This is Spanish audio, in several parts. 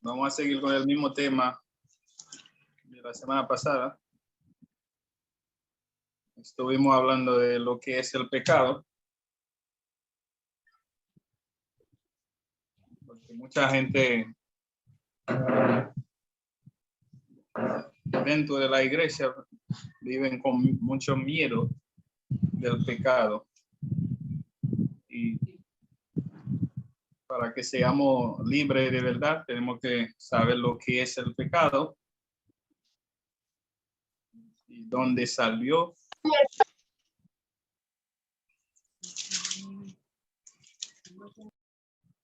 Vamos a seguir con el mismo tema de la semana pasada. Estuvimos hablando de lo que es el pecado. Porque mucha gente dentro de la iglesia viven con mucho miedo del pecado. Y para que seamos libres de verdad, tenemos que saber lo que es el pecado y dónde salió.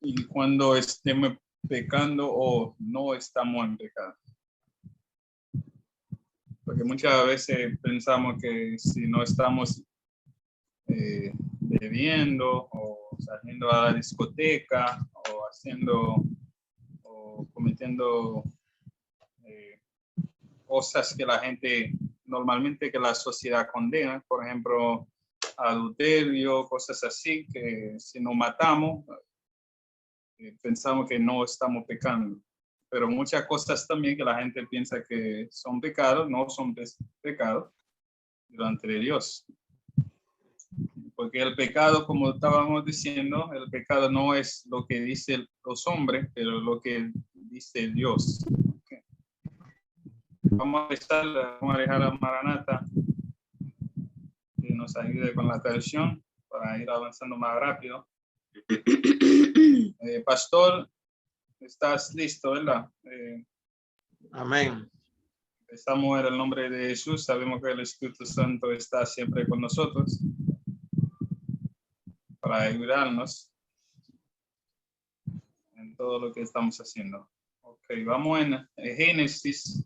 Y cuando estemos pecando o no estamos en pecado. Porque muchas veces pensamos que si no estamos bebiendo o saliendo a la discoteca o cometiendo cosas que la gente normalmente que la sociedad condena, por ejemplo, adulterio, cosas así, que si nos matamos, pensamos que no estamos pecando. Pero muchas cosas también que la gente piensa que son pecados, no son pecados delante de Dios. Porque el pecado, como estábamos diciendo, el pecado no es lo que dicen los hombres, pero lo que dice Dios. Okay. Vamos a empezar, vamos a dejar a Maranata que nos ayude con la traducción para ir avanzando más rápido. Pastor, estás listo, ¿verdad? Amén. Estamos en el nombre de Jesús. Sabemos que el Espíritu Santo está siempre con nosotros para ayudarnos en todo lo que estamos haciendo. Ok, vamos en Génesis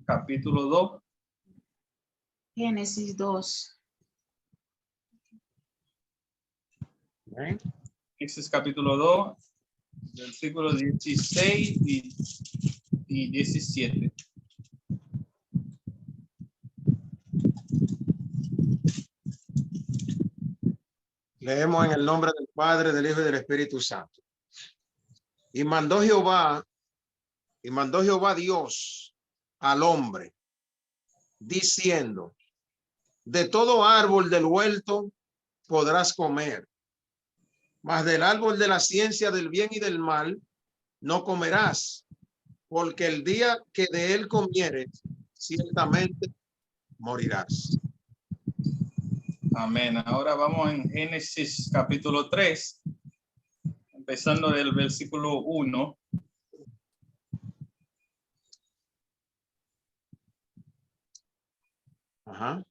capítulo 2. Génesis 2. Génesis capítulo 2, versículos 16 y 17. Leemos en el nombre del Padre, del Hijo y del Espíritu Santo. Y mandó Jehová Dios al hombre, diciendo: de todo árbol del huerto podrás comer, mas del árbol de la ciencia del bien y del mal no comerás, porque el día que de él comieres, ciertamente morirás. Amén. Ahora vamos en Génesis capítulo 3, empezando del versículo 1. Ajá.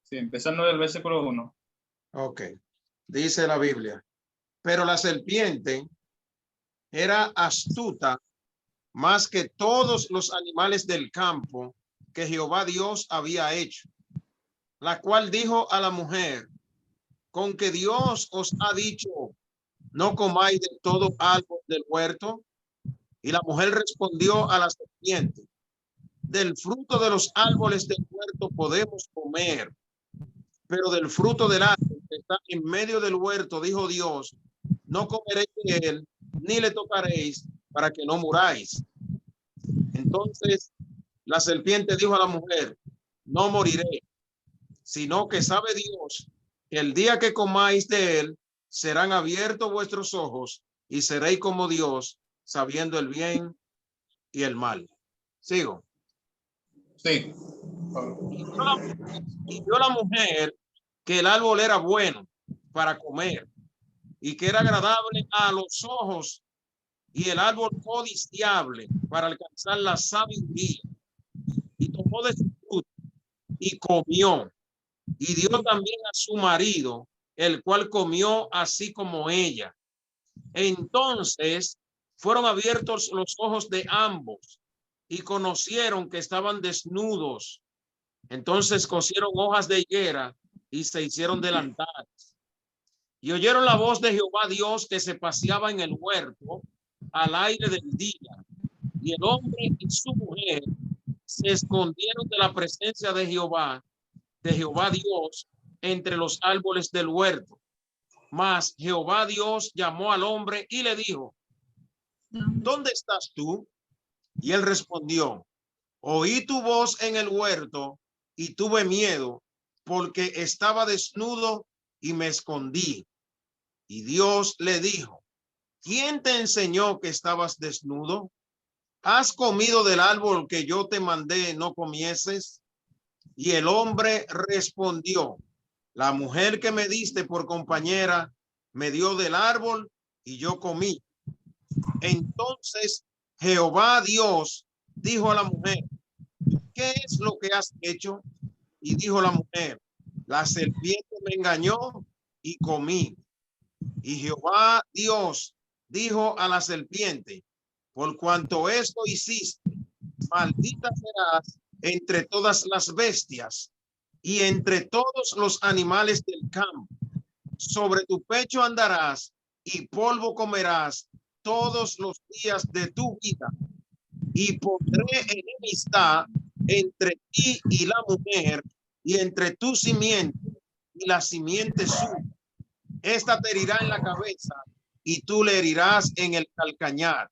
Sí, empezando del versículo 1. Ok. Dice la Biblia: pero la serpiente era astuta más que todos los animales del campo que Jehová Dios había hecho, la cual dijo a la mujer: con que Dios os ha dicho, no comáis de todo árbol del huerto. Y la mujer respondió a la serpiente: del fruto de los árboles del huerto podemos comer, pero del fruto del árbol que está en medio del huerto, dijo Dios, no comeréis de él, ni le tocaréis, para que no muráis. Entonces la serpiente dijo a la mujer: no moriré, sino que sabe Dios que el día que comáis de él, serán abiertos vuestros ojos y seréis como Dios, sabiendo el bien y el mal. Sigo. Sí. Y vio la mujer que el árbol era bueno para comer y que era agradable a los ojos y el árbol codiciable para alcanzar la sabiduría. Y tomó de su fruto y comió, y dio también a su marido, el cual comió así como ella. Entonces fueron abiertos los ojos de ambos y conocieron que estaban desnudos. Entonces cosieron hojas de higuera y se hicieron delantales. Y oyeron la voz de Jehová Dios que se paseaba en el huerto al aire del día. Y el hombre y su mujer se escondieron de la presencia de Jehová Dios, entre los árboles del huerto. Mas Jehová Dios llamó al hombre y le dijo, ¿dónde estás tú? Y él respondió, oí tu voz en el huerto y tuve miedo porque estaba desnudo y me escondí. Y Dios le dijo, ¿quién te enseñó que estabas desnudo? ¿Has comido del árbol que yo te mandé no comieses? Y el hombre respondió, la mujer que me diste por compañera me dio del árbol y yo comí. Entonces Jehová Dios dijo a la mujer, ¿qué es lo que has hecho? Y dijo la mujer, la serpiente me engañó y comí. Y Jehová Dios dijo a la serpiente, por cuanto esto hiciste, maldita serás entre todas las bestias y entre todos los animales del campo. Sobre tu pecho andarás y polvo comerás todos los días de tu vida. Y pondré enemistad entre ti y la mujer, y entre tu simiente y la simiente suya. Esta te herirá en la cabeza y tú le herirás en el calcañar.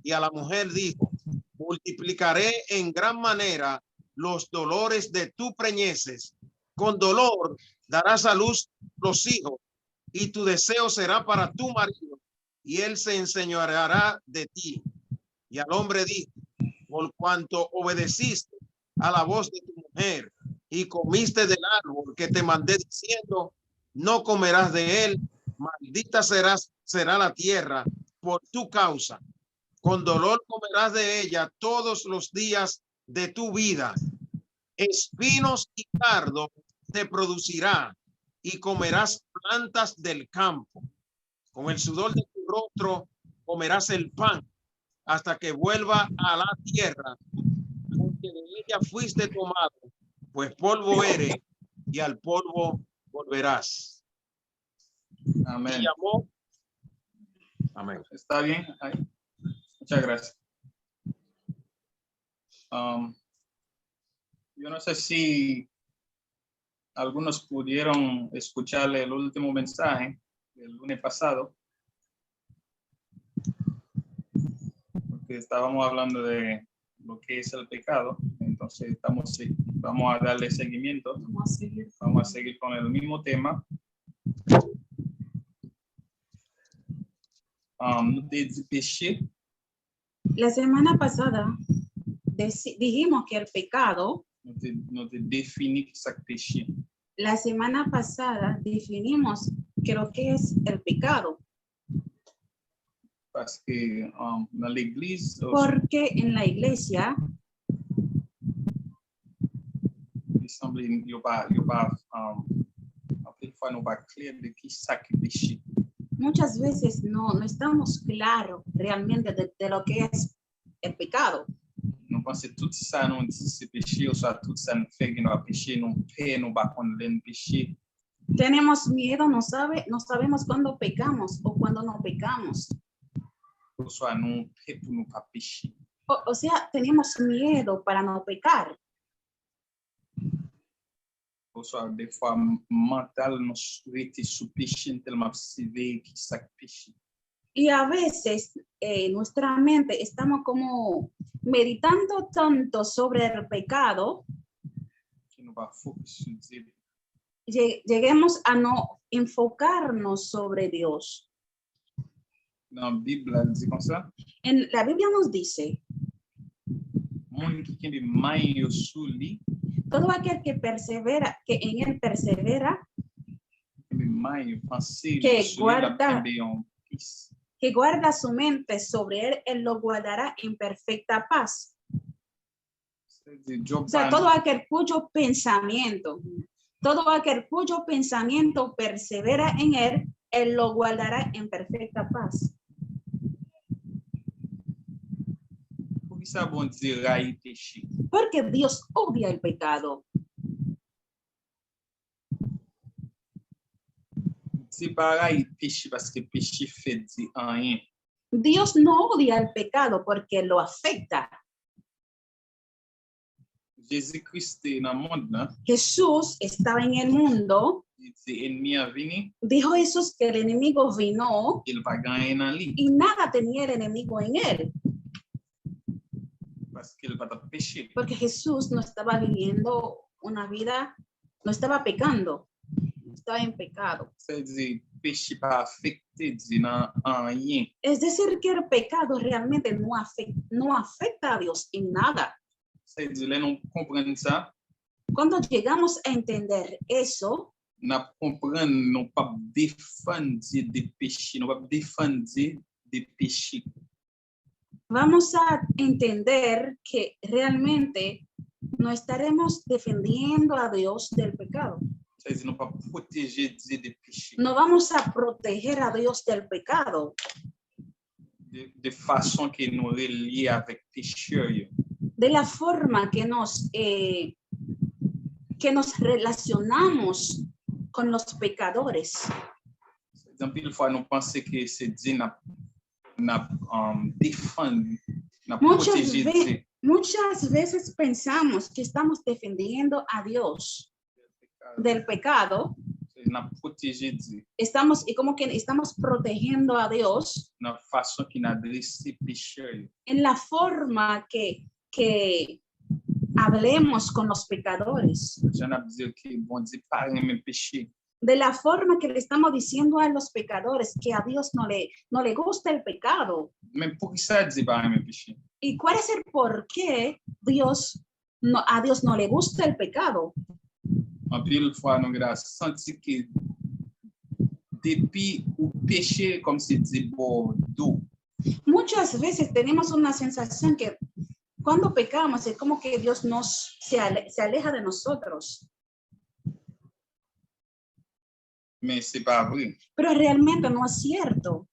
Y a la mujer dijo, multiplicaré en gran manera los dolores de tu preñeces. Con dolor darás a luz los hijos, y tu deseo será para tu marido, y él se enseñoreará de ti. Y al hombre dijo, por cuanto obedeciste a la voz de tu mujer y comiste del árbol que te mandé diciendo, no comerás de él, maldita será la tierra por tu causa. Con dolor comerás de ella todos los días de tu vida. Espinos y cardo te producirá y comerás plantas del campo. Con el sudor de tu rostro comerás el pan hasta que vuelva a la tierra, porque de ella fuiste tomado, pues polvo eres y al polvo volverás. Amén. Y llamó. Amén. ¿Está bien? Ahí. Muchas gracias. Yo no sé si algunos pudieron escucharle el último mensaje del lunes pasado, porque estábamos hablando de lo que es el pecado. Entonces vamos a darle seguimiento. Vamos a seguir con el mismo tema. La semana pasada dijimos que el pecado, No te definir chaque péché. la semana pasada definimos que lo que es el pecado, Parce que dans l'église, porque en la iglesia il semble qu'il n'y a pas fois non pas clair de qui chaque péché. muchas veces no estamos claros realmente de lo que es el pecado. Nous pensons tout ça, nous dit c'est péché, ou soit tout ça nous fait que nous avons péché, nous paie, nous pas qu'on l'aime péché. Tenemos miedo, no sabemos cuándo pecamos o cuándo no pecamos. Ou soit nous paie pour nous pas pécher. O sea, tenemos miedo para no pecar. Ou soit des fois mental nous souhaite sous péché tellement sévère qui chaque péché. Y a veces nuestra mente estamos como meditando tanto sobre el pecado, Que nous pas focus sur Dieu. lleguemos a no enfocarnos sobre Dios. Dans la Bible, elle dit comme ça. En la Biblia nos dice, Monde qui a des mailles sous lui, todo aquel que persevera, que en él persevera, des mailles pensées Que sur lui, la guarda- tombe en peace. que guarda su mente sobre él, él lo guardará en perfecta paz. C'est-à-dire, Job O sea, todo aquel cuyo pensamiento persevera en él, él lo guardará en perfecta paz. Pour qui ça bon Dieu raille péché? Porque Dios odia el pecado. C'est pareil péché parce que péché fait dire rien. Dios no odia el pecado porque lo afecta. Jésus-Christ est dans le monde là, Jesús estaba en el mundo Si ennemi a venu, Dijo Jesús que el enemigo vino il va gagner dans lui y nada tenía el enemigo en él, parce qu'il va te pécher. porque Jesús no estaba viviendo una vida, no estaba pecando, estaba en pecado. C'est-à-dire, péché pas affecté Dieu dans rien. Es decir, que el pecado realmente no afecta a Dios en nada. C'est-à-dire, là, nous comprenons ça, Cuando llegamos a entender eso, nous comprenons, nous pas défendre Dieu des péchés, nous pas défendre Dieu des péchés. vamos a entender que realmente no estaremos defendiendo a Dios del pecado. C'est-à-dire, nous pas protéger Dieu des péchés No vamos a proteger a Dios del pecado de façon que nous reliés avec pécheurs. de la forma que nos relacionamos con los pecadores. C'est-à-dire, pile fois, nous pensons que c'est Dieu n'a défendu, n'a protégé Dieu. Muchas veces pensamos que estamos defendiendo a Dios del pecado, N'a protégé Dieu. y como que estamos protegiendo a Dios Dans la façon qu'il a dressé pécheurs. en la forma que hablemos con los pecadores, J'en ai dit que bon Dieu pas aimé péché. de la forma que le estamos diciendo a los pecadores que a Dios no le gusta el pecado. Mais pour ça Dieu pas aimé péché? ¿Y cuál es el por qué a Dios no le gusta el pecado? En pile fois, nous avons senti que depuis ou péché comme si Dieu bon d'eau. Muchas veces tenemos una sensación que cuando pecamos es como que Dios se aleja de nosotros, Mais c'est pas vrai. pero realmente no es cierto.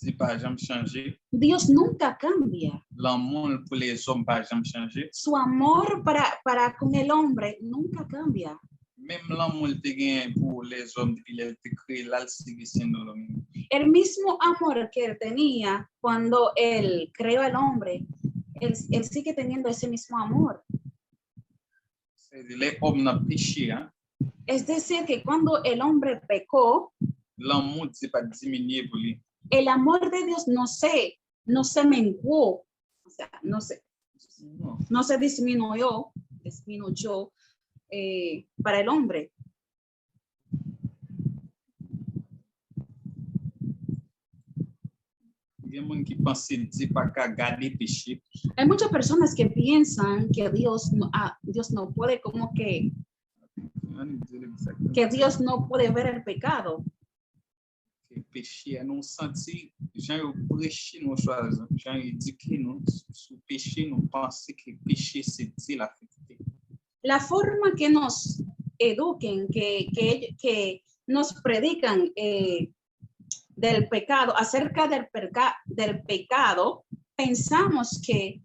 Dieu pas jamais changé. Dios nunca cambia. L'amour pour les hommes pas jamais changé. Su amor para con el hombre nunca cambia. Même l'amour te gagne pour les hommes depuis qu'il a créé là, c'est siendo lo mismo. El mismo amor que él tenía cuando él creó al hombre, él sigue teniendo ese mismo amor. C'est-à-dire, les hommes n'ont péché, hein? Es decir, que cuando el hombre pecó, L'amour c'est pas diminué pour lui. el amor de Dios no se menguó, o sea, no se disminuyó para el hombre. Il y a des gens qui pensent que Dieu pas qu'à garder péché. Hay muchas personas que piensan que Dios no puede como que Dios no puede ver el pecado. Que péché nous senti, gens prêché nous choisir, gens éduqué nous sur péché, nous penser que péché c'est Dieu l'affecté. La forma que nos eduquen, que nos predican del pecado, acerca del pecado, pensamos que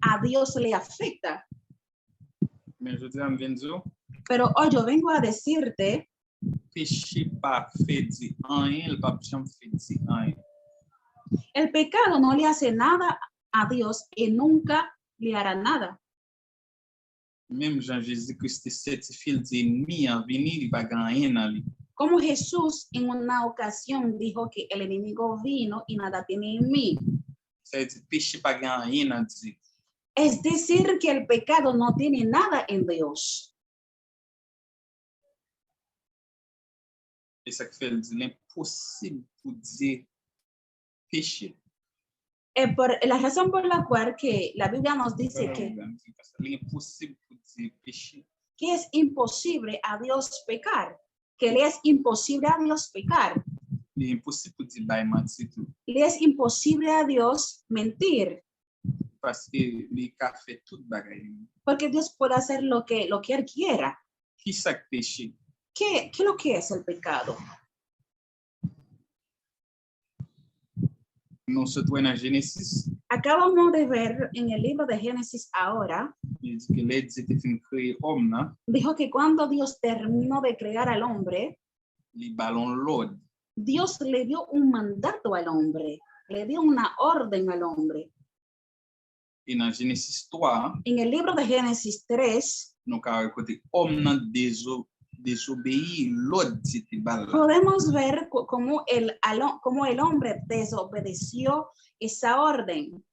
a Dios le afecta. Mais je dis à Benzo, Pero hoy yo vengo a decirte, péché pas fait Dieu rien, il pas jamais fait Dieu rien. el pecado no le hace nada a Dios y nunca le hará nada. Même Jean-Jésus-Christ certifié l'ennemi en venir, il va gagner dans lui. Como Jesús en una ocasión dijo que el enemigo vino y nada tiene en mí. C'est-à-dire, péché pas gagner dans Dieu. Es decir, que el pecado no tiene nada en Dios. Et ça fait l'impossible pour Dieu pécher. Por la razón por la cual que la Biblia nos dice L'impossible pour Dieu pécher. que es imposible a Dios pecar, que le es imposible a Dios pecar, L'impossible pour Dieu bah mentir tout. le es imposible a Dios mentir, Parce que il a fait toute bagaille. porque Dios puede hacer lo que él quiera. Qui ça péché? ¿Qué es lo que es el pecado? Nous se trouvons dans Genèse. Acabamos de ver en el libro de Génesis ahora, Il dit que l'aide était fin créé homme, là, dijo que cuando Dios terminó de crear al hombre, les ballons l'ordre. Dios le dio un mandato al hombre, le dio una orden al hombre. Et dans Genèse 3, En el libro de Génesis 3, nous avons écouté homme dans désobéir l'ordre de Bal. Podemos ver cómo el hombre desobedeció esa orden.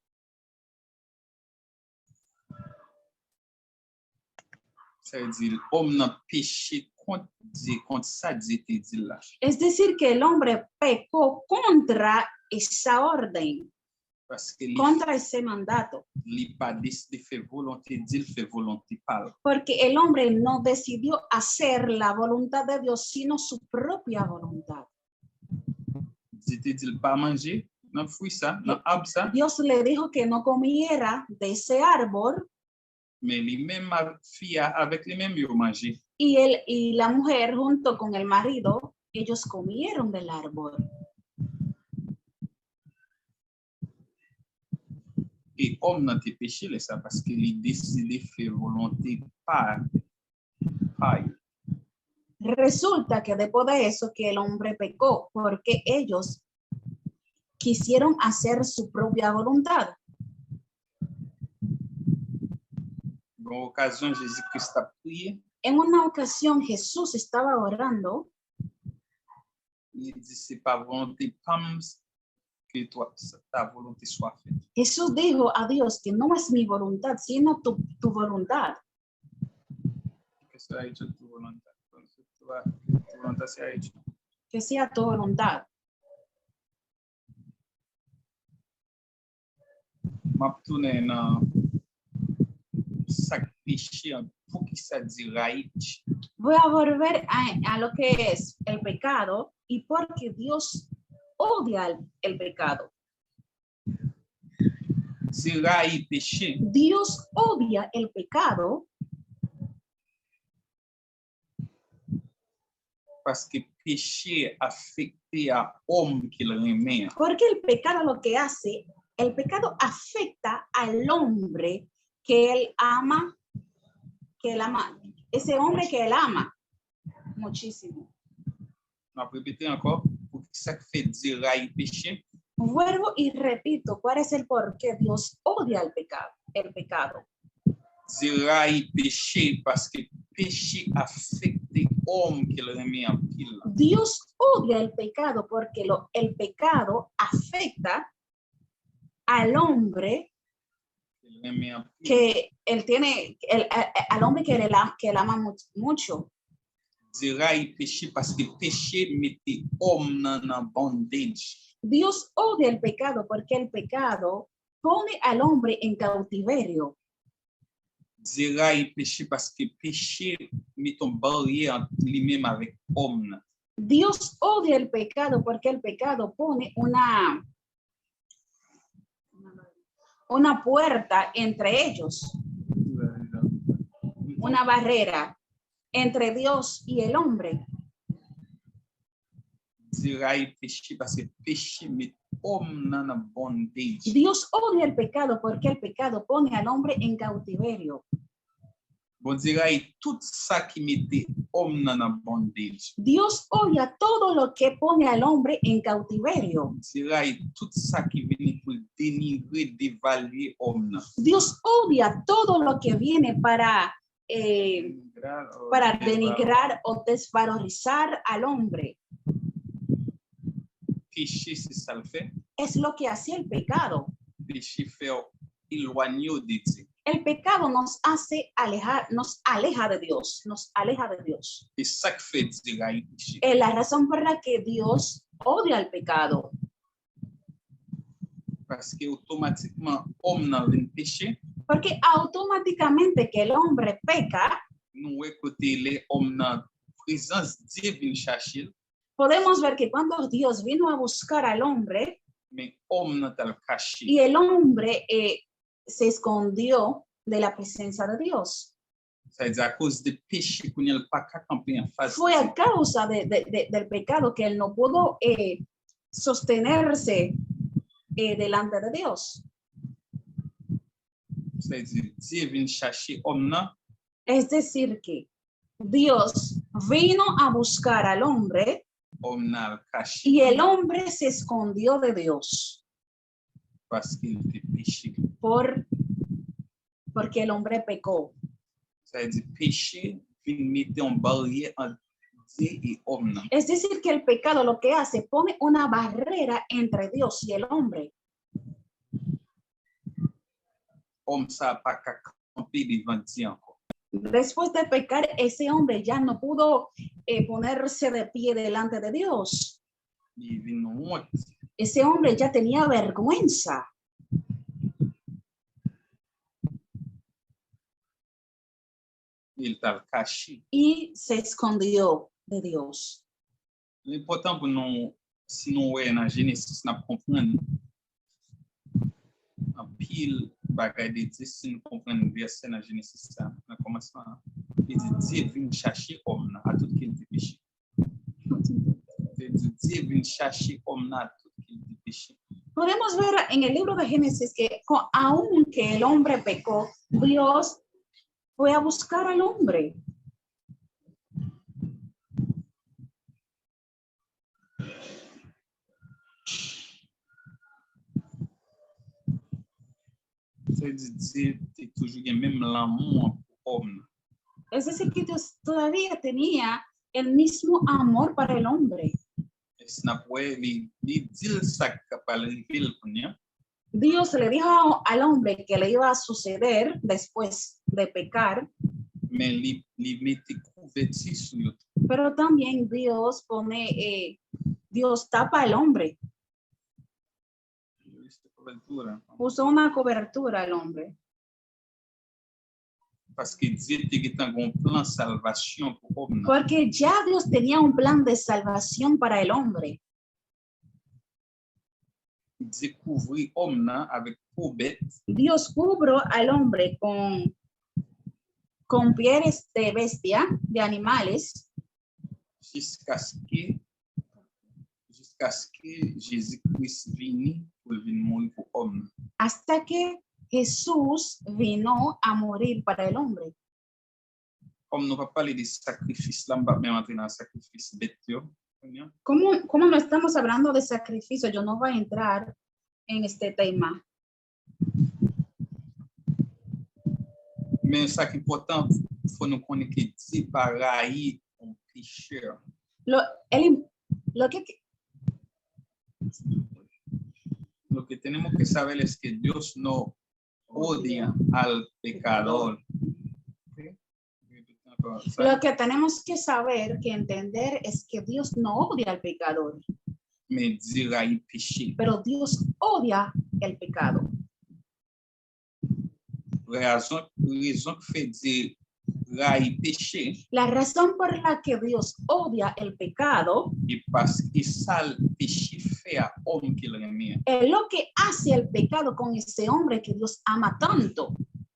Ça veut dire l'homme n'a péché contre Dieu, contre ça Dieu te dit là. Es decir, que el hombre pecó contra esa orden, Parce que contra ese mandato, il pas décidé de faire volonté Dieu, il fait volonté Bal. porque el hombre no decidió hacer la voluntad de Dios, sino su propia voluntad. Dieu te dit pas manger, non fruit ça, non arbre ça, Dios le dijo que no comiera de ese árbol mais lui-même avec lui-même il a mangé. y la mujer junto con el marido, ellos comieron del árbol. Et homme n'a pas péché là, ça parce qu'il a décidé de faire volonté par. Resulta que después de eso que el hombre pecó porque ellos quisieron hacer su propia voluntad. Dans l'occasion, Jésus-Christ a prié. En una ocasión Jesús estaba orando. Il dit, c'est pas volonté PAM que toi, ta volonté soit faite. Jesús dijo a Dios que no es mi voluntad, sino tu voluntad. Que sea hecho tu voluntad. Entonces, tu voluntad sea hecha. Que sea tu voluntad. Ma tourné dans sac péché pour qui ça dit right. Voy a volver a lo que es el pecado y porque Dios odia el pecado. C'est right péché Dios odia el pecado parce que péché affecté à homme qui le remet. porque el pecado lo que hace, el pecado afecta al hombre que él ama, ese hombre que él ama muchísimo. On va répéter encore pour qui ça fait dire right péché. Vuelvo y repito, ¿cuál es el por qué Dios odia el pecado? Dire right péché parce que péché affecté homme qui le remet en pile. Dios odia el pecado porque el pecado afecta al hombre que él tiene, al hombre que él ama mucho. Dire péché parce que péché mette homme dans bondage. Dios odia el pecado porque el pecado pone al hombre en cautiverio. Dire péché parce que péché met une barrière entre lui-même avec homme. Dios odia el pecado porque el pecado pone una puerta entre ellos, una barrera entre Dios y el hombre. Dire péché parce que péché met homme dans bondage. Dios odia el pecado porque el pecado pone al hombre en cautiverio. Bon dire tout ça qui mette homme dans bondage. Dios odia todo lo que pone al hombre en cautiverio. Dire tout ça qui vient pour dénigrer, dévaluer homme. Dios odia todo lo que viene para denigrar o desvalorizar al hombre. Péché, c'est ça le fait. Es lo que hace el pecado. Péché fait éloigner de Dieu. El pecado nos aleja de Dios, Et ça qui fait dire péché. Es la razón por la que Dios odia el pecado. Parce que automatiquement, homme dans le péché, Porque automáticamente que el hombre peca, nous écoutons les hommes dans présence divine chercher, podemos ver que cuando Dios vino a buscar al hombre mais homme dans le caché. y el hombre se escondió de la presencia de Dios. Ça veut dire à cause du péché qu'on n'a pas qu'à camper en face. Fue a causa del pecado que él no pudo sostenerse delante de Dios. Ça veut dire Dieu vient chercher homme là, Es decir que Dios vino a buscar al hombre homme dans le caché y el hombre se escondió de Dios parce qu'il était péché. porque el hombre pecó. Ça veut dire péché vient mettre une barrière entre Dieu et homme nan. Es decir, que el pecado lo que hace, pone una barrera entre Dios y el hombre. Homme sa pa ka camper devant Dieu encore. Después de pecar, ese hombre ya no pudo ponerse de pie delante de Dios. Il vin honte. Ese hombre ya tenía vergüenza. Il t'a caché. Y se escondió de Dios. L'important pour nous, si nous voyons dans Genèse, nous comprenons en pile bagay de Dieu, si nous comprenons verset dans Genèse, dans le commencement, il dit Dieu vient chercher homme à tout qu'il dit péché. Dieu vient chercher homme à tout qu'il dit péché. Podemos ver en el libro de Génesis que aunque el hombre pecó, Dios fue a buscar al hombre. C'est Dieu est toujours le même l'amour pour homme. Es decir, que Dios todavía tenía el mismo amor para el hombre. Si n'a pas il dit ça capable révéler pour nous. Dios le dijo al hombre que le iba a suceder después de pecar, Mais il mettait couverture sur lui. pero también Dios Dios tapa al hombre, puso una cobertura al hombre, Parce que Dieu était un grand plan de salvation pour l'homme. porque ya Dios tenía un plan de salvación para el hombre. Dieu couvrit l'homme avec peau bête Dios cubrió al hombre con pieles de bestia, de animales, jusqu'à ce que Jésus-Christ vienne pour venir mourir pour l'homme. hasta que Jesús vino a morir para el hombre. Comme nous ne pas parler de sacrifice, là, on va même entrer dans le sacrifice bête. ¿Cómo no estamos hablando de sacrificio? Yo no voy a entrar en este tema. Mais ce qui est important, il faut nous connaître que Dieu pareil un pécheur. Lo que Lo que tenemos que saber es que Dios no odia al pecador. Lo que tenemos que saber, que entender, es que Dios no odia al pecador, Mais Dieu haït péché. pero Dios odia el pecado. Raison que fait Dieu haït péché, La razón por la que Dios odia el pecado et parce que ça le péché fait à homme qu'il aimait. es lo que hace el pecado con ese hombre que Dios ama tanto.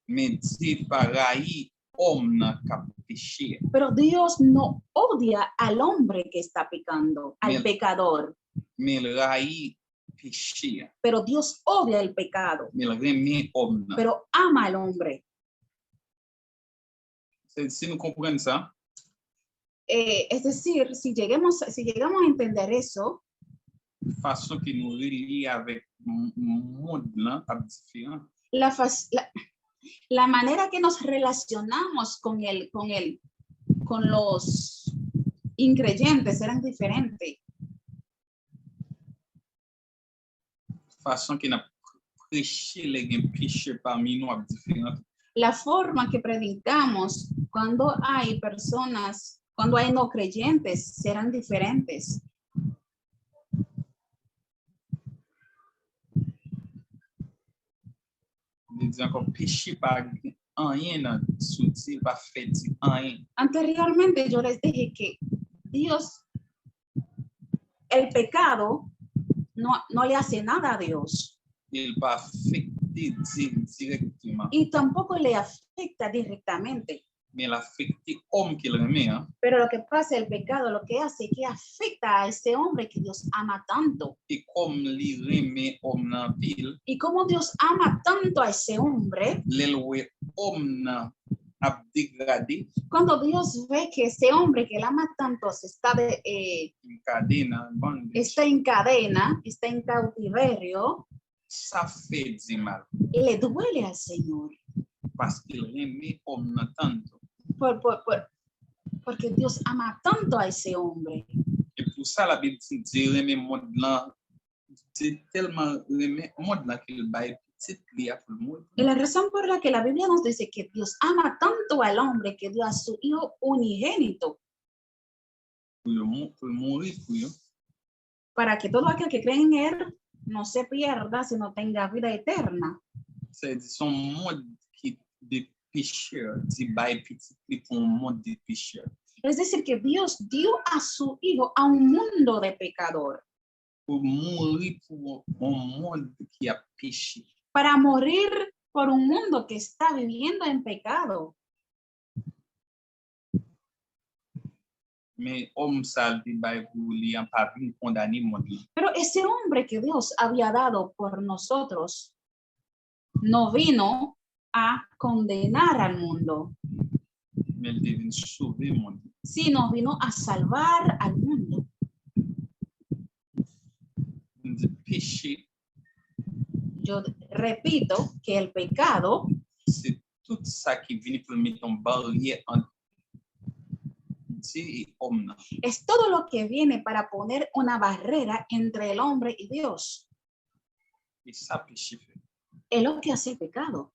Mais Dieu pareil homme qui a péché. Pero Dios no odia al hombre que está pecando, al Bien. pecador. Mais il haït péché. Pero Dios odia el pecado, Mais il aimait homme. pero ama al hombre. Si nous comprenons ça, Es decir, si llegamos a entender eso, façon que nous relions avec le monde là, est différent. la manera que nos relacionamos con los increyentes eran diferentes. Façon que nous prêchons les péchés parmi nous est différente. La forma que predicamos cuando hay personas, cuando hay no creyentes, serán diferentes. Il dit encore péché par rien sous Dieu, pas fait rien. Anteriormente yo les dije que Dios, el pecado no le hace nada a Dios Il va affecter Dieu directement. y tampoco le afecta directamente. Mais il affecte l'homme qu'il aimait. Hein? Pero lo que pasa, el pecado lo que hace es que afecta a ese hombre que Dios ama tanto. Et comme il aimait l'homme dans la ville, Y como Dios ama tanto a ese hombre, l'homme a dégradé, cuando Dios ve que ese hombre que él ama tanto se está une cadena, bondage, está en cadena, está en cautiverio, ça fait du mal. le duele al Señor. Parce qu'il aimait l'homme tanto. Porque Dios ama tanto a ese hombre. Et pour ça, la Bible dit remet monde là, c'est tellement remet monde là qu'il baille petite lia pour le monde. Y la razón por la que la Biblia nos dice que Dios ama tanto al hombre que dio a su Hijo unigénito Pour mourir pour eux. para que todo aquel que cree en él no se pierda, sino tenga vida eterna. C'est son monde qui de pécheurs, dit baille petite lia pour un monde de pécheurs. Es decir, que Dios dio a su Hijo a un mundo de pecador, Pour mourir pour un monde qui a péché. para morir por un mundo que está viviendo en pecado. Mais homme ça dit baille pour lui en pas venir condamner monde. Pero ese hombre que Dios había dado por nosotros no vino a condenar al mundo, Mais il devait sauver monde. sino vino a salvar al mundo. De péché, Yo repito que el pecado c'est tout ça qui vient pour mettre une barrière entre Dieu et homme. es todo lo que viene para poner una barrera entre el hombre y Dios. Et ça, péché fait. Es lo que hace el pecado.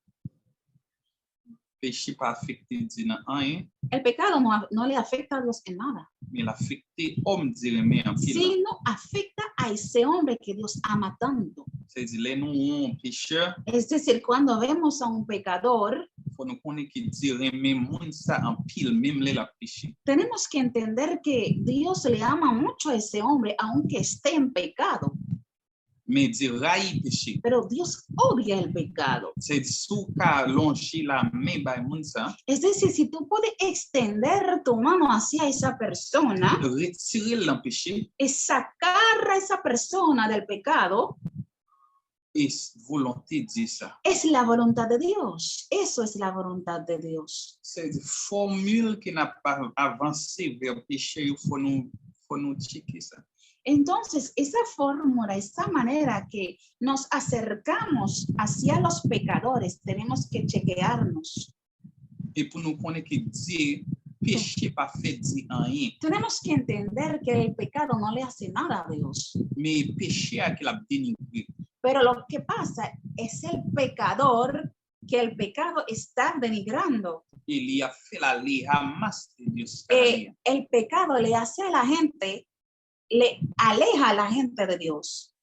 Péché pas affecté Dieu dans rien, El pecado no le afecta a Dios en nada, mais l'affecté homme dirait mais en pile. sino afecta a ese hombre que Dios ama tanto. C'est-à-dire, les nous un pécheur, Es decir, cuando vemos a un pecador, faut nous connaître que Dieu remet monde ça en pile, même les la péché. tenemos que entender que Dios le ama mucho a ese hombre, aunque esté en pecado, Mais Dieu raille péché. pero Dios odia el pecado. C'est sous qu'à longer la main by monde ça, Es decir, si tú puedes extender tu mano hacia esa persona, retirer l'empêché es sacar a esa persona del pecado, et volonté de Dieu ça. es la voluntad de Dios. Eso es la voluntad de Dios. C'est une formule qui n'a pas avancé vers le péché, il faut nous checker ça. Entonces, esa fórmula, esa manera que nos acercamos hacia los pecadores, tenemos que chequearnos. Et pour nous connaître que Dieu, péché pas fait Dieu en rien, Tenemos que entender que el pecado no le hace nada a Dios. mais péché a qu'il a dénigré. Pero lo que pasa es el pecador que el pecado está denigrando. Il y a fait la ley ramasse de Dieu. El pecado le hace a la gente, le aleja a la gente de Dios.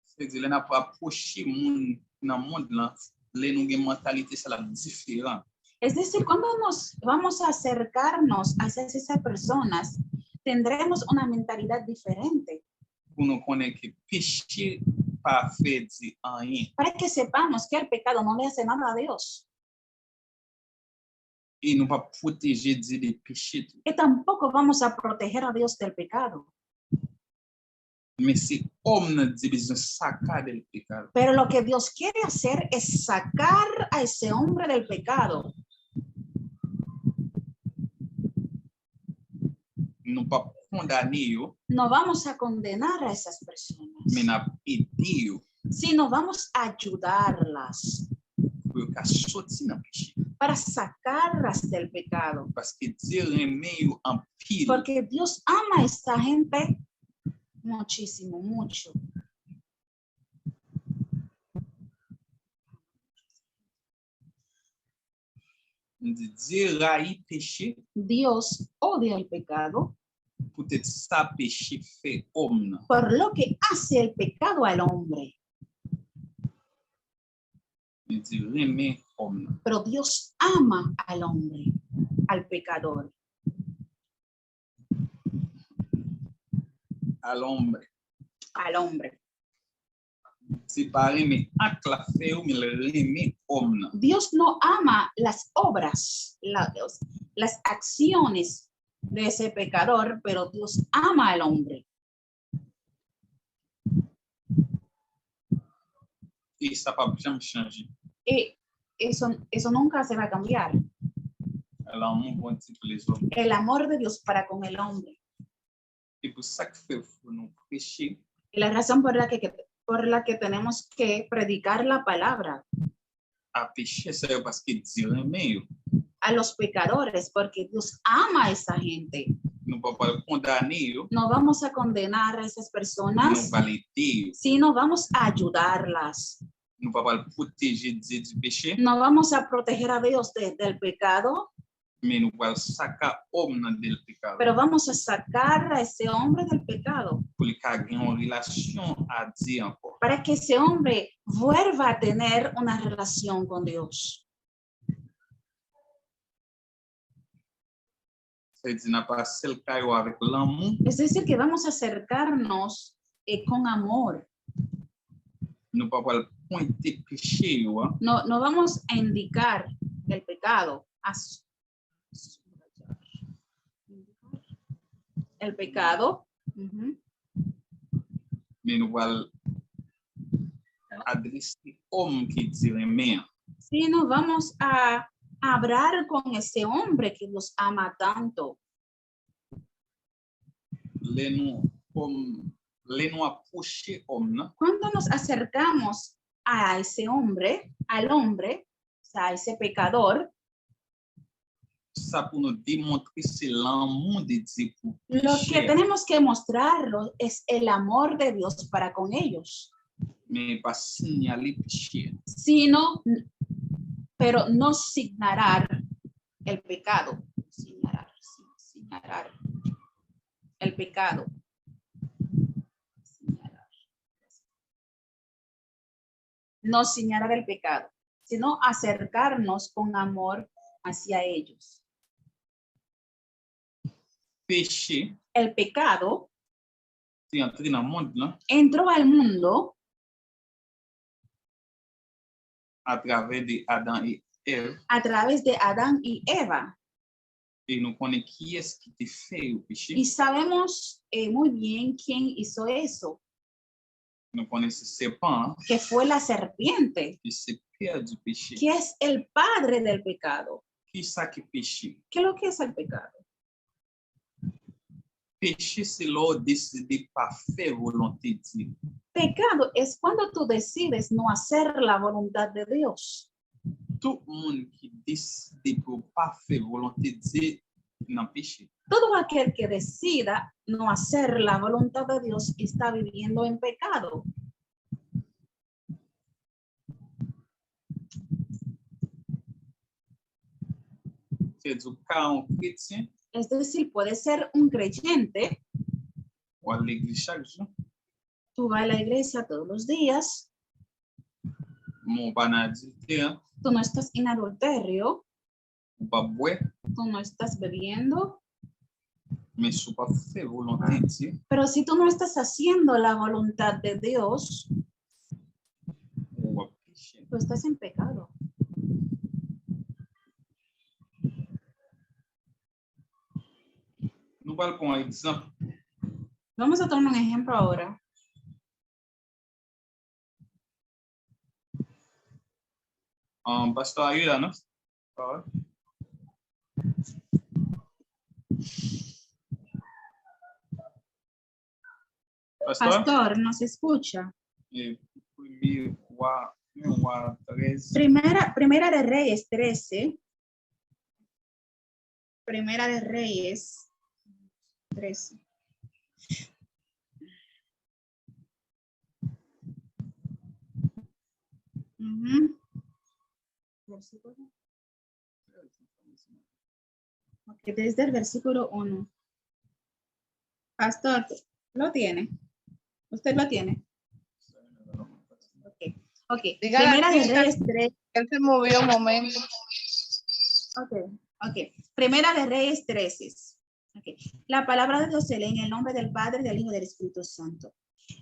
C'est-à-dire, il n'a pas approché monde dans le monde là, les nous une mentalité ça la différent. Es decir, cuando nos vamos a acercarnos hacia esas personas, tendremos una mentalidad diferente. Pour nous connaître que péché pas fait Dieu en rien. Para que sepamos que el pecado no le hace nada a Dios. Et nous pas protéger Dieu des péchés. Y tampoco vamos a proteger a Dios del pecado. Mais c'est homme Dieu besoin sacar le péché. Pero lo que Dios quiere hacer es sacar a ese hombre del pecado. Nous pas condamner yo, No vamos a condenar a esas personas, mais n'a aider yo sino vamos a ayudarlas pour qu'à sortir dans péché. para sacarlas del pecado. Parce que Dieu remet yo en pile. Porque Dios ama a esta gente muchísimo, mucho. Dieu raille péché, Dios odia el pecado, peut-être ça péché fait homme. por lo que hace el pecado al hombre. Mais Dieu remet homme. Pero Dios ama al hombre, al pecador, À l'homme. al hombre. C'est pas remet acte la fait mais le remet homme. Dios no ama las obras, las acciones de ese pecador, pero Dios ama al hombre. Et ça pas jamais changer. Y eso nunca se va a cambiar. L'amour bon Dieu pour les hommes. El amor de Dios para con el hombre. Et pour ça que fait faut nous prêcher. Y la razón por la que tenemos que predicar la palabra. À pécher c'est parce que Dieu remet yo. a los pecadores, porque Dios ama a esa gente. Não pode condenar, No vamos a condenar a esas não personas, valider, sino vamos a ayudarlas. não pode proteger Dieu du péché, No vamos a proteger a Dios del pecado, mas não pode sacar homem del pecado. pero vamos a sacar a ese hombre del pecado Pour ele tenha uma relação a Dieu encore. para que ese hombre vuelva a tener una relación con Dios. C'est dire, n'a pas celle qui avec l'amour, Es decir, que vamos a acercarnos con amor. não pode pointer péché, No vamos a indicar el pecado. El pecado. Ujú. mas não pode adresser homem que dirait bien. Sino vamos a hablar con ese hombre que nos ama tanto. Les nous approcher homme, Cuando nos acercamos a ese hombre, al hombre, o sea, a ese pecador, ça pour nous démontrer c'est l'amour de Dieu pour lo que péché, tenemos que mostrarlo es el amor de Dios para con ellos. mais pas signaler péché. Sino, pero no señalar el pecado. Señalar el pecado. Señalar. No señalar el pecado, sino acercarnos con amor hacia ellos. Péché, El pecado c'est entré dans le monde là, entró al mundo à travers de Adam et Ève, a través de Adán y Eva. et nous connaissons qui est-ce qui te fait au péché. Y sabemos muy bien quién hizo eso, Nous connaissons ce serpent, que fue la serpiente, qui c'est père du péché. que es el padre del pecado. Qui ça qui péché? ¿Qué es lo que es el pecado? Péché, c'est là décider pas faire volonté de Dieu. Pecado es cuando tú decides no hacer la voluntad de Dios. Tout le monde qui décide pour pas faire volonté de Dieu dans le péché. Todo aquel que decida no hacer la voluntad de Dios está viviendo en pecado. C'est-à-dire, quand un chrétien Es decir, puede ser un creyente, ou à l'église chaque jour, tú vas a la iglesia todos los días, mon pas dans adultère, tú no estás en adulterio, ou pas boire, tú no estás bebiendo, mais si pas faire volonté de Dieu, pero si tú no estás haciendo la voluntad de Dios, ou à péché. tú estás en pecado. Nous parlons pour un exemple. Vamos a tomar un ejemplo ahora. Pastor ayuda, ¿no? Pastor, Pastor, ¿nos escucha? premier roi 13. Primera de Reyes 13. Primera de Reyes 13. Ujú. Versículo. Ok, desde el versículo 1. Pastor, ¿lo tiene? ¿Usted lo tiene? Ok. Ok. Dígale Primera de aquí, Reyes 13. Él se movió un momento. Ok. Primera de Reyes 13. Okay. La palabra de Dios se lee en el nombre del Padre, del Hijo y del Espíritu Santo.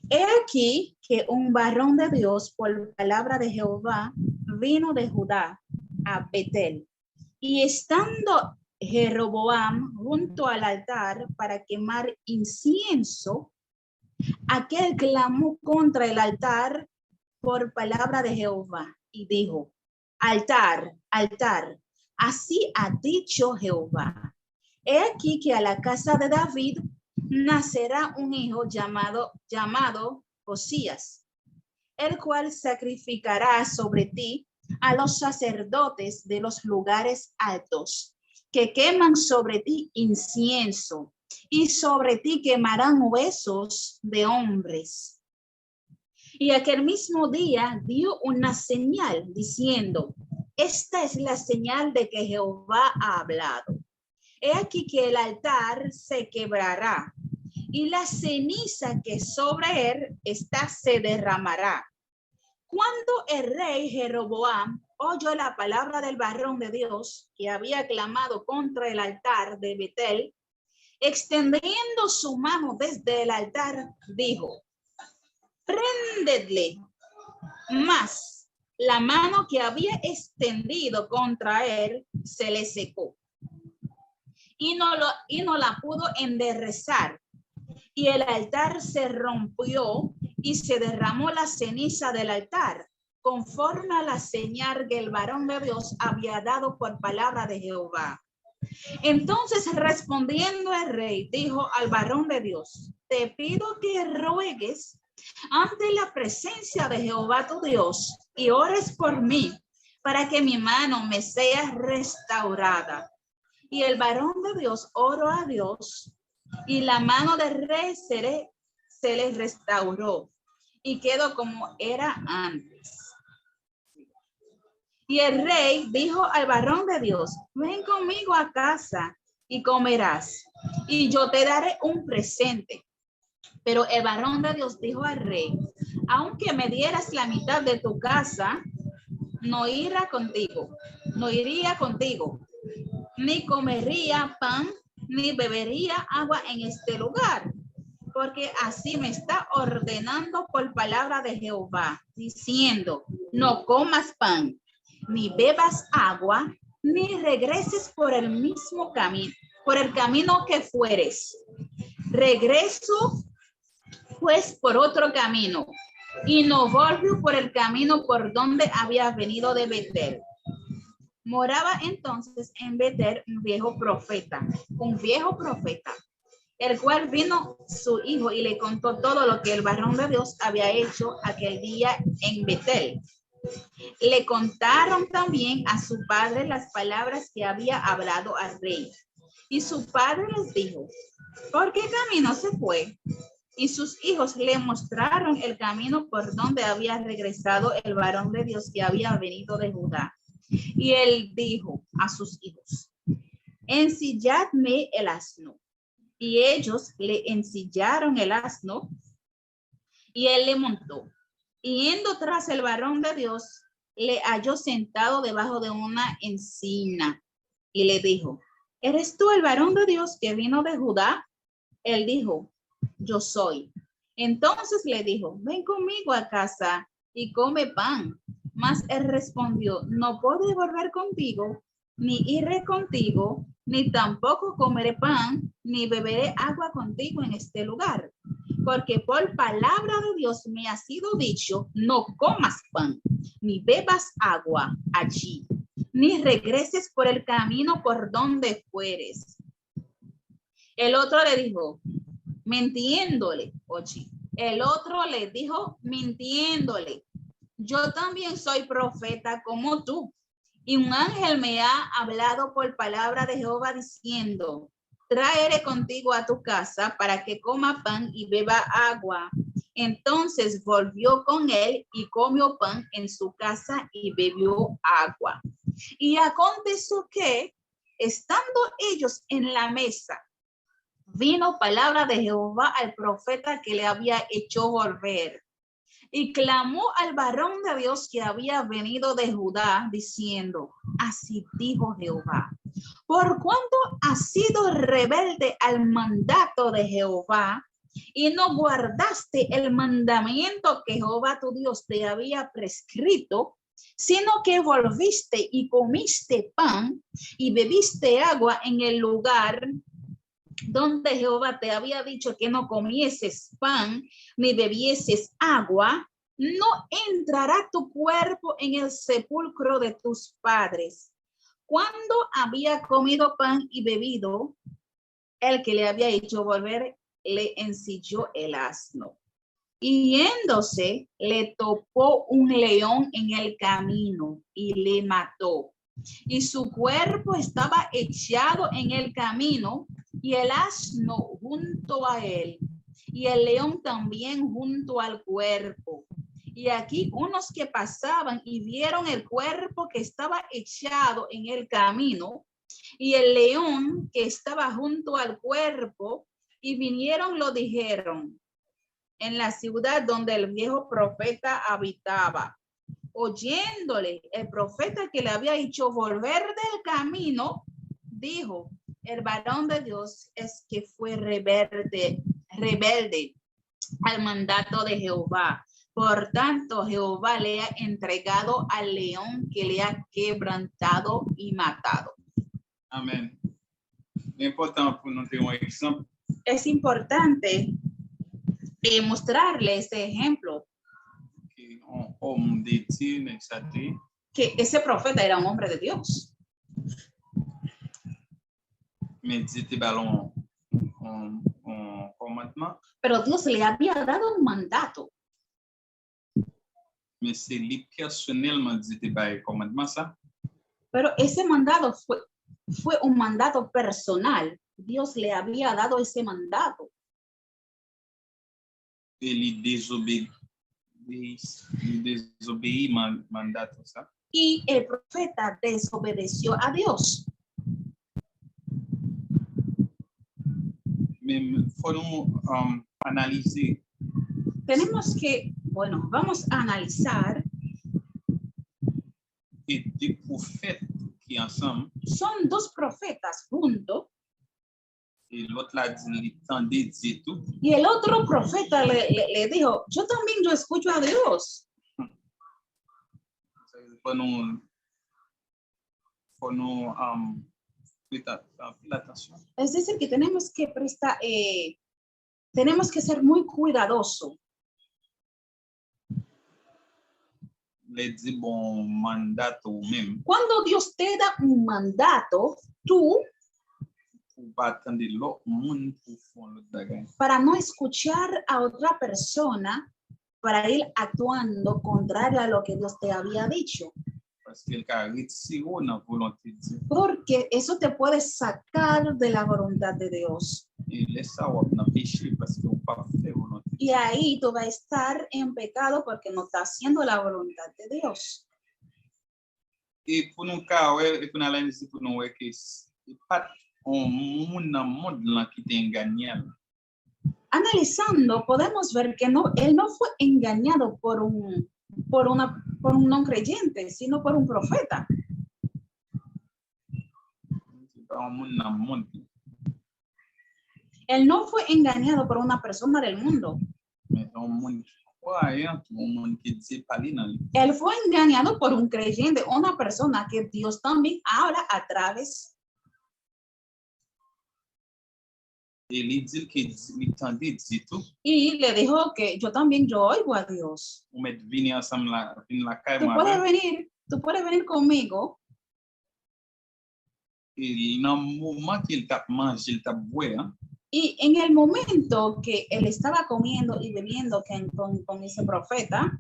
He aquí que un varón de Dios, por palabra de Jehová, vino de Judá a Betel. Y estando Jeroboam junto al altar para quemar incienso, aquel clamó contra el altar por palabra de Jehová y dijo: altar, altar, así ha dicho Jehová. He aquí que a la casa de David nacerá un hijo llamado Josías, el cual sacrificará sobre ti a los sacerdotes de los lugares altos, que queman sobre ti incienso, y sobre ti quemarán huesos de hombres. Y aquel mismo día dio una señal diciendo, esta es la señal de que Jehová ha hablado. He aquí que el altar se quebrará y la ceniza que sobre él está se derramará. Cuando el rey Jeroboam oyó la palabra del varón de Dios que había clamado contra el altar de Betel, extendiendo su mano desde el altar, dijo, préndedle. Mas la mano que había extendido contra él se le secó y no la pudo enderezar. Y el altar se rompió y se derramó la ceniza del altar, conforme a la señal que el varón de Dios había dado por palabra de Jehová. Entonces respondiendo el rey, dijo al varón de Dios, te pido que ruegues ante la presencia de Jehová tu Dios y ores por mí para que mi mano me sea restaurada. Y el varón de Dios oró a Dios y la mano del rey se le restauró y quedó como era antes. Y el rey dijo al varón de Dios, ven conmigo a casa y comerás, y yo te daré un presente. Pero el varón de Dios dijo al rey, aunque me dieras la mitad de tu casa, no iría contigo, ni comería pan, ni bebería agua en este lugar, porque así me está ordenando por palabra de Jehová, diciendo, no comas pan, ni bebas agua, ni regreses por el mismo camino, por el camino que fueres. Regreso pues por otro camino, y no volvió por el camino por donde había venido de Betel. Moraba entonces en Betel un viejo profeta, el cual vino su hijo y le contó todo lo que el varón de Dios había hecho aquel día en Betel. Le contaron también a su padre las palabras que había hablado al rey. Y su padre les dijo, ¿por qué camino se fue? Y sus hijos le mostraron el camino por donde había regresado el varón de Dios que había venido de Judá. Y él dijo a sus hijos, ensilladme el asno. Y ellos le ensillaron el asno y él le montó. Y yendo tras el varón de Dios, le halló sentado debajo de una encina y le dijo, ¿eres tú el varón de Dios que vino de Judá? Él dijo, yo soy. Entonces le dijo, ven conmigo a casa y come pan. Mas él respondió, no puedo volver contigo, ni iré contigo, ni tampoco comeré pan, ni beberé agua contigo en este lugar. Porque por palabra de Dios me ha sido dicho, no comas pan, ni bebas agua allí, ni regreses por el camino por donde fueres. El otro le dijo, mintiéndole, yo también soy profeta como tú. Y un ángel me ha hablado por palabra de Jehová diciendo, traeré contigo a tu casa para que coma pan y beba agua. Entonces volvió con él y comió pan en su casa y bebió agua. Y aconteció que, estando ellos en la mesa, vino palabra de Jehová al profeta que le había hecho volver. Y clamó al varón de Dios que había venido de Judá, diciendo, así dijo Jehová, por cuanto has sido rebelde al mandato de Jehová, y no guardaste el mandamiento que Jehová tu Dios te había prescrito, sino que volviste y comiste pan y bebiste agua en el lugar donde Jehová te había dicho que no comieses pan ni bebieses agua, no entrará tu cuerpo en el sepulcro de tus padres. Cuando había comido pan y bebido, el que le había hecho volver le ensilló el asno. Y yéndose, le topó un león en el camino y le mató. Y su cuerpo estaba echado en el camino y el asno junto a él y el león también junto al cuerpo. Y aquí unos que pasaban y vieron el cuerpo que estaba echado en el camino y el león que estaba junto al cuerpo, y vinieron, lo dijeron en la ciudad donde el viejo profeta habitaba. Oyéndole el profeta que le había hecho volver del camino, dijo: el varón de Dios es que fue rebelde al mandato de Jehová. Por tanto, Jehová le ha entregado al león que le ha quebrantado y matado. Amen. É importante pour nous ter un exemple. Es importante mostrarle este ejemplo, Que un homme de Dieu n'exagère. que ese profeta era un hombre de Dios. Mais Dieu te ballon un commandement. Pero Dios le había dado un mandato. Mais c'est lui personnellement Dieu te baille commandement ça. Pero ese mandato fue un mandato personal. Dios le había dado ese mandato. Et il désobéit mandato ça. Y el profeta desobedeció a Dios. Mais il faut nous analyser. Tenemos que, bueno, vamos a analizar. Et des prophètes qui ensemble, Son dos profetas juntos. et l'autre l'a dit, il tendait Dieu tout. Y el otro profeta le dijo: yo también yo escucho a Dios. Faut nous prestar attention. Es decir, que tenemos que prestar, tenemos que ser muy cuidadosos. Les dit bon mandat ou même Cuando Dios te da un mandato, tú, pour pas attendre l'autre monde pour faire l'autre bagage. para no escuchar a otra persona, para ir actuando contrario a lo que Dios te había dicho. Parce qu'il a retiré la volonté de Dieu. Porque eso te puede sacar de la voluntad de Dios. Et laisse ça ou n'a péché parce qu'on pas fait volonté. Y ahí tú vas a estar en pecado porque no estás haciendo la voluntad de Dios. Et pour nous cas ouais, et pour analyser pour nous ouais que c'est pas un monde dans monde là qui t'est engañé. Analizando, podemos ver que no, él no fue engañado por un no creyente, sino por un profeta. C'est pas un monde dans monde. Él no fue engañado por una persona del mundo. Mais un monde croyant, un monde qui dit parler dans lui. Él fue engañado por un creyente, una persona que Dios también habla a través. Et il dit qu'il tendait Dieu tout. Y le dijo que yo también yo oigo a Dios. On met venir ensemble la caille Tú puedes venir conmigo. et dans le moment qu'il t'a mangé, il t'a boire, hein, Y en el momento que él estaba comiendo y bebiendo con ese profeta,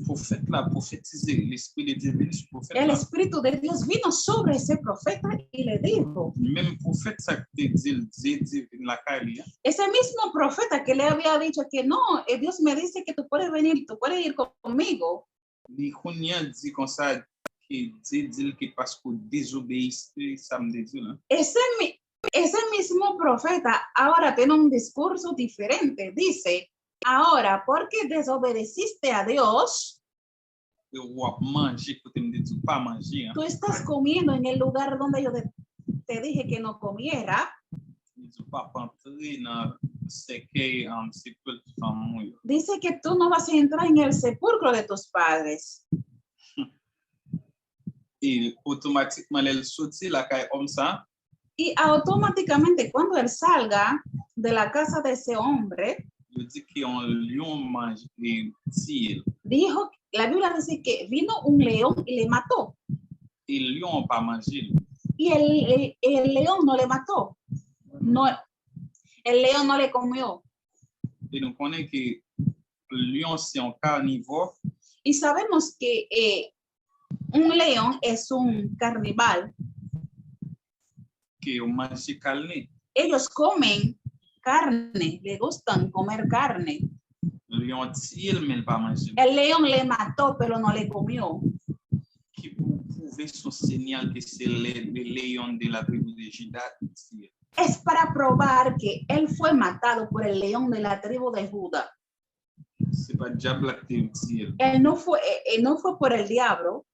prophète là, prophétiser, l'esprit de Dieu venu sur prophète el là. Espíritu de Dios vino sobre ese profeta y le dijo, Même prophète ça que dit la caille, hein, ese mismo profeta que le había dicho que no, Dios me dice que tú puedes venir, tú puedes ir conmigo. il connaît dit comme ça que Dieu dit que parce que désobéissait ça me dit là. Ese mismo profeta ahora tiene un discurso diferente. Dice, ahora, porque desobedeciste a Dios, Et ou a manger côté me dit pas manger, hein. tú estás comiendo en el lugar donde yo te dije que no comiera. Il dit pas entrer dans ce que sécule femme. Dice que tú no vas a entrar en el sepulcro de tus padres. Et automatiquement elle sortit la caille comme ça. Y automáticamente cuando él salga de la casa de ese hombre, Il dit qu'un lion mange et tire. dijo, la Biblia dice que vino un león y le mató. Et le lion n'a pas mangé. Y el león no le mató. No, el león no le comió. Et nous connaissons que le lion, c'est un carnivore. Y sabemos que un león es un carnival. Que mange carne. Ellos comen carne, le gustan comer carne. Le lion tire, mais il pas manger. El león le mató, pero no le comió. Qui pour prouver son signal que c'est le lion de la tribu de Juda tire. Es para probar que él fue matado por el león de la tribu de Judá. C'est pas diable qui tire, Él no fue por el diablo,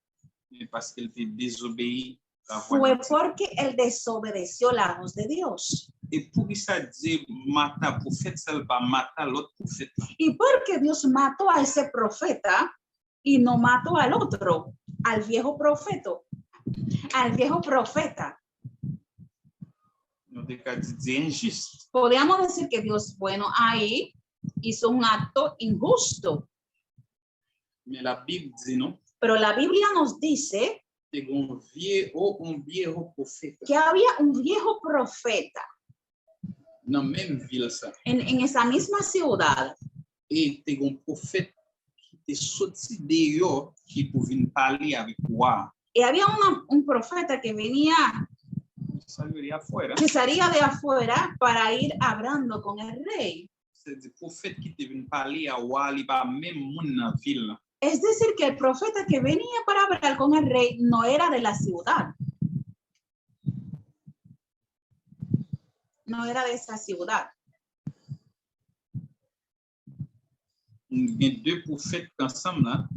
mais parce qu'il était désobéi à la voix fue de Dieu. porque él desobedeció la voz de Dios. Et pour ça dire mata prophète, ça ne pas mata l'autre prophète. Y porque Dios mató a ese profeta y no mató al otro, al viejo profeta. Nous avons dit injuste. Podríamos decir que Dios, bueno, ahí hizo un acto injusto, Mais la Bible dit non. pero la Biblia nos dice C'est un viejo prophète. que había un viejo profeta Dans la même ville, ça. en esa misma ciudad. Et c'est un prophète qui était sorti dehors qui pouvait parler avec moi. Y había un profeta que venía, Ça veut dire afuera. que salía de afuera para ir hablando con el rey. C'est du prophète qui était venu parler à moi, il pas même moun dans la ville. Es decir, que el profeta que venía para hablar con el rey no era de la ciudad. No era de esa ciudad. Il y a deux prophètes ensemble là.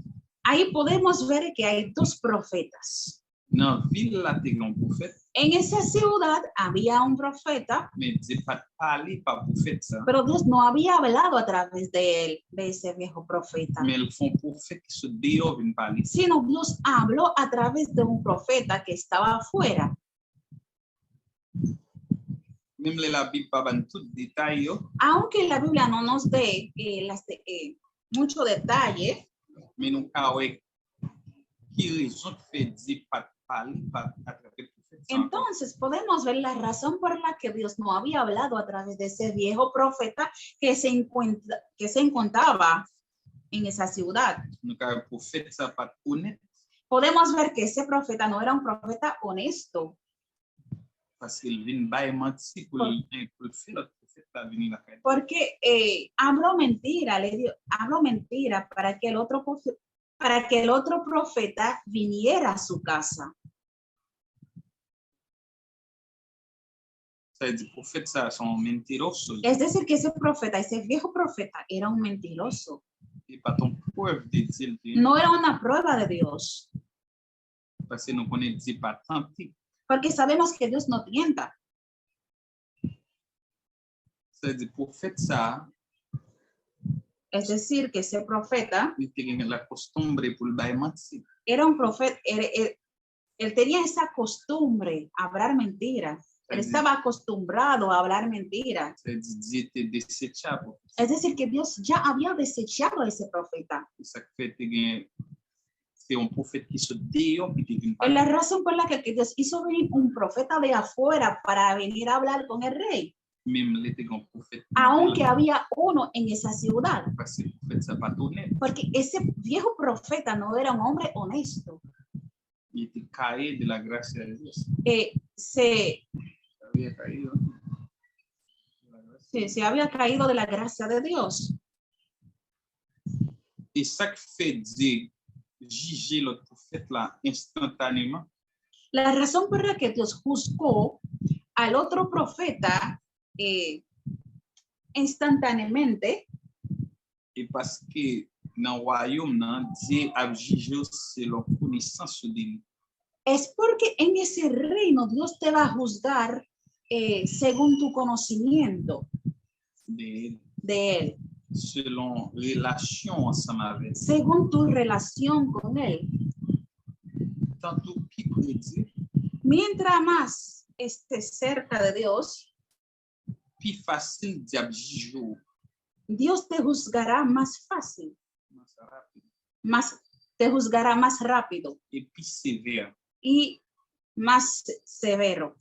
Ahí podemos ver que hay dos profetas. Dans la ville là, il y a un prophète, En esa ciudad había un profeta, mais Dieu pas parlé par prophète ça. pero Dios no había hablado a través de él, de ese viejo profeta, Mais ils font prophète qui se dehors vient parler. sino Dios habló a través de un profeta que estaba afuera. Même la Bible pas ban tout détail yo, Aunque la Biblia no nos dé mucho detalle, mais nous avons qui raison fait Dieu pas parler par à travers prophète. ça. entonces podemos ver la razón por la que Dios no había hablado a través de ese viejo profeta que se encontraba en esa ciudad. Nous avons prophète ça pas honnête Podemos ver que ese profeta no era un profeta honesto, parce qu'il vient bailler mentir pour le faire l'autre prophète pas venir la caille. porque habló mentira para que el otro profeta viniera a su casa. Ça veut dire prophète ça sont mentirosos Es decir, que ese viejo profeta era un mentiroso. et pas ton preuve de Dieu No era una prueba de Dios, parce que nous connaissons Dieu pas tenté. porque sabemos que Dios no tienta. Ça veut dire prophète ça Es decir, que ese profeta il était la costumbre pour le bailler mentir. era un profeta, él tenía esa costumbre a hablar mentiras. Él estaba acostumbrado a hablar mentiras. Ça veut dire Dieu était desséchable. Es decir, que Dios ya había desechado a ese profeta. Ça fait que c'est un prophète qui se dehors qui te vient Es la parler. razón por la que Dios hizo venir un profeta de afuera para venir a hablar con el rey, Même il était un prophète. aunque había uno en esa ciudad, Parce que le prophète ça pas honnête. porque ese viejo profeta no era un hombre honesto. Il était caillé de la grâce de Dieu. Se Il avait caído de la grâce. se había caído de la gracia de Dios. Et ça qui fait Dieu juger l'autre prophète là instantanément, La razón por la que Dios juzgó al otro profeta instantáneamente et parce que dans le royaume, là, Dieu a jugé selon connaissance de lui. es porque en ese reino Dios te va a juzgar según tu conocimiento De, de él, selon relation ensemble avec lui. según tu relación con él. Tantôt plus près de Dieu, Mientras más estés cerca de Dios, plus facile de juger, Dios te juzgará más fácil, te juzgará más rápido et plus sévère. y más severo.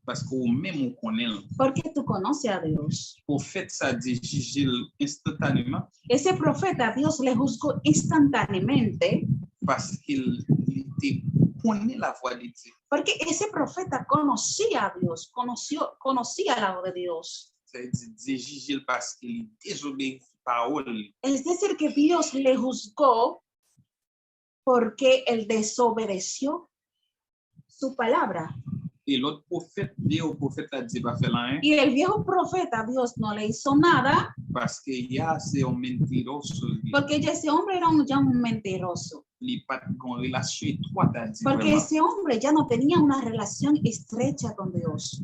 Parce que ou même ou connaît. Porque tú conoces a Dios. Prophète ça dit juger instantanément Ese profeta, Dios le juzgó instantáneamente parce qu'il était connaît la voix de Dieu. porque ese profeta conocía a Dios, conocía la voz de Dios. Ça veut dire juger parce qu'il désobéit parole. Es decir, que Dios le juzgó porque él desobedeció su palabra. Et l'autre prophète, vieux prophète a dit pas faire rien Y el viejo profeta, Dios no le hizo nada parce que ya c'est un mentiroso. porque ya ese hombre era ya un mentiroso. Il pas de relation étroite à Dieu. Porque Vraiment. ese hombre ya no tenía una relación estrecha con Dios.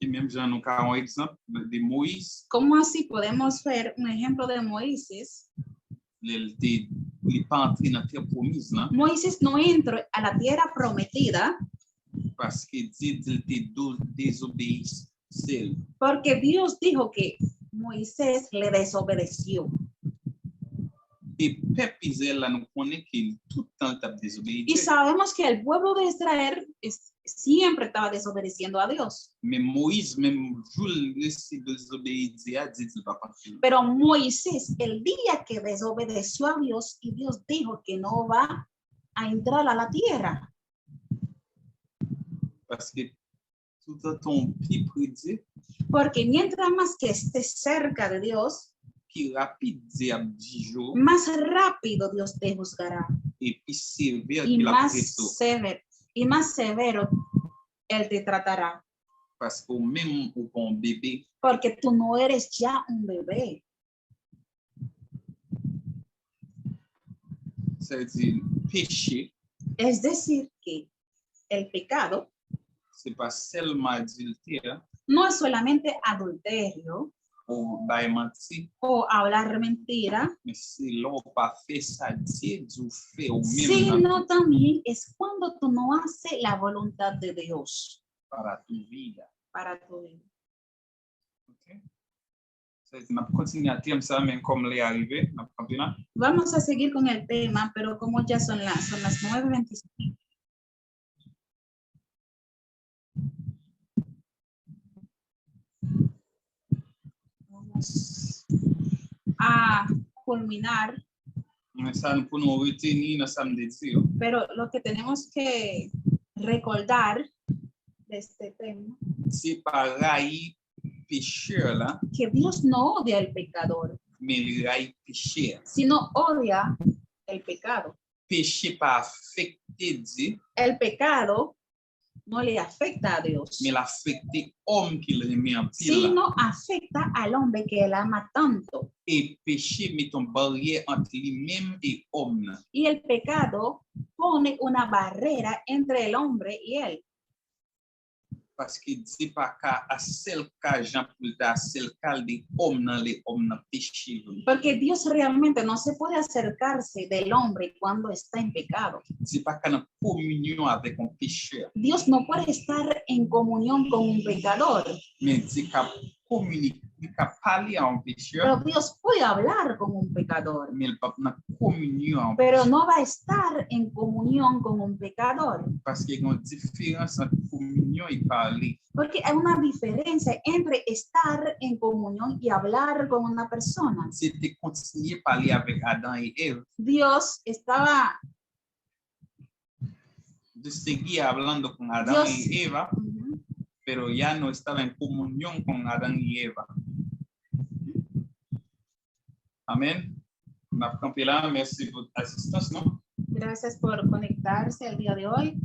Et même j'en ai un exemple de Moïse. ¿Cómo así podemos ver un ejemplo de Moisés? Il n'est pas entré dans la terre promise là, Moisés no entró a la tierra prometida parce que Dieu il était désobéissant. porque Dios dijo que Moisés le desobedeció. Et peuple Israël là nous connaît qu'il tout le temps t'a désobéi. Y sabemos que el pueblo de Israel siempre estaba desobedeciendo a Dios. Mais Moïse même jour de désobéir Dieu a dit il va pas faire. Pero Moisés, el día que desobedeció a Dios y Dios dijo que no va a entrar a la tierra, Parce que tout le temps plus près de Dieu, porque mientras más que estés cerca de Dios, plus rapide Dieu a 10 jours más rápido Dios te juzgará et plus sévère y qu'il a más presto. severo Él te tratará, Parce que même ou un bébé, porque tú no eres ya un bebé. ça veut dire péché, Es decir, que el pecado c'est pas seulement adultère no es solamente adulterio ou bail menti, o hablar mentira, mais c'est là où pas fait ça Dieu du fait ou même sino también es cuando tú no haces la voluntad de Dios para tu vida. para tu vida. Ok? Ça veut dire, on va continuer à thème ça, même comme les arrivé, on va continuer. Vamos a seguir con el tema, pero como ya son las 9:25. Vamos a culminar, Ça nous pour nous retenir dans samedi Dieu. pero lo que tenemos que recordar de este tema, C'est pareil pécheur là, que Dios no odia el pecador, mais il raille pécheur. sino odia el pecado. Péché pas affecté Dieu, El pecado no le afecta a Dios, mais l'affecté homme qui le met en pile. sino afecta al hombre que él ama tanto. Et péché met une barrière entre lui-même et homme. Y el pecado pone una barrera entre el hombre y él. Parce que Dieu pas qu'à à seul cas Jean pour à seul cas des hommes dans les hommes dans péché. Porque Dios realmente no se puede acercarse del hombre cuando está en pecado. Dieu pas qu'à en communion avec un pécheur, Dios no puede estar en comunión con un pecador, mais Dieu qu'à communiquer, qu'à parler à un pécheur, pero Dios puede hablar con un pecador, mais il pas en communion pero no va a estar en comunión con un pecador. parce qu'il y a une différence entre communion et parler. Porque hay una diferencia entre estar en comunión y hablar con una persona. C'était continuer à parler avec Adam et Ève, Dios estaba, de seguir hablando con Adán Dios- y Eva, pero ya no estaba en comunión con Adán y Eva. Amén. Merci pour votre assistance, non? gracias por conectarse el día de hoy.